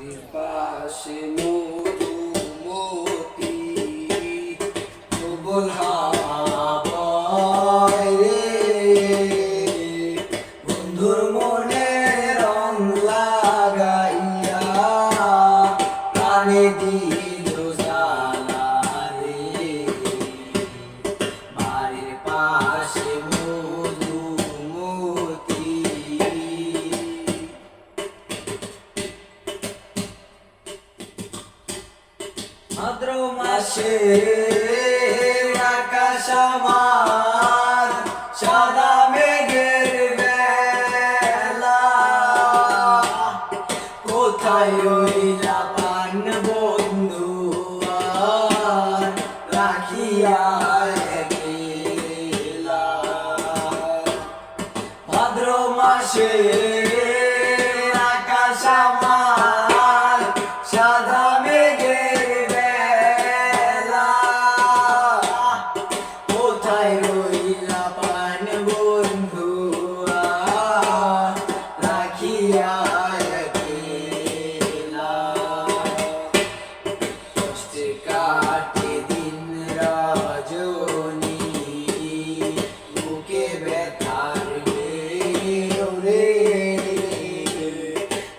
পাশে মধুমতি প্রবল হাওয়ায় রে বন্ধুর মনে রং লাগাইয়া প্রাণে দিল জ্বালা রে বাড়ির পাশে মধুমতি ভাদ্র মাসে আকাশ আমার সাদা মেঘের বেলা কোথায় রইলা পান বন্ধু আর রাখিয়া একলা ভাদ্র মাসে আকাশ আমার সাদা কাটে দিন রজনী বুকে ব্যথার রে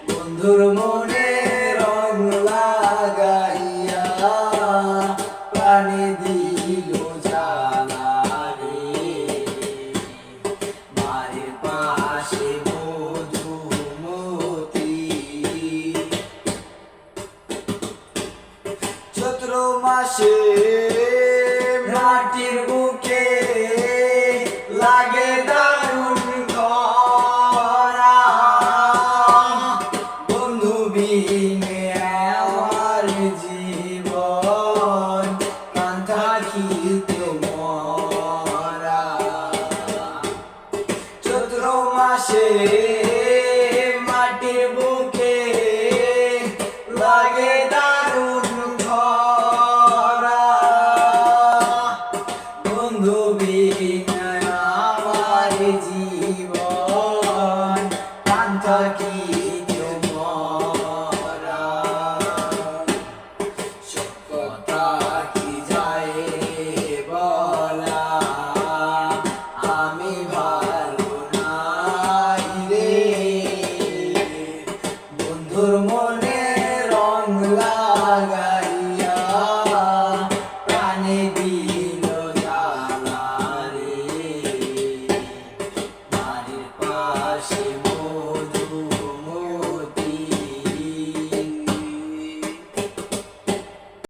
বন্ধুর মনে রং লাগাইয়া প্রাণে দিল জ্বালা রে বাড়ির পাশে মধুমতি চৈত্র মাসে মাটির বুকে লাগে দারুণ খরা বন্ধু বিহীন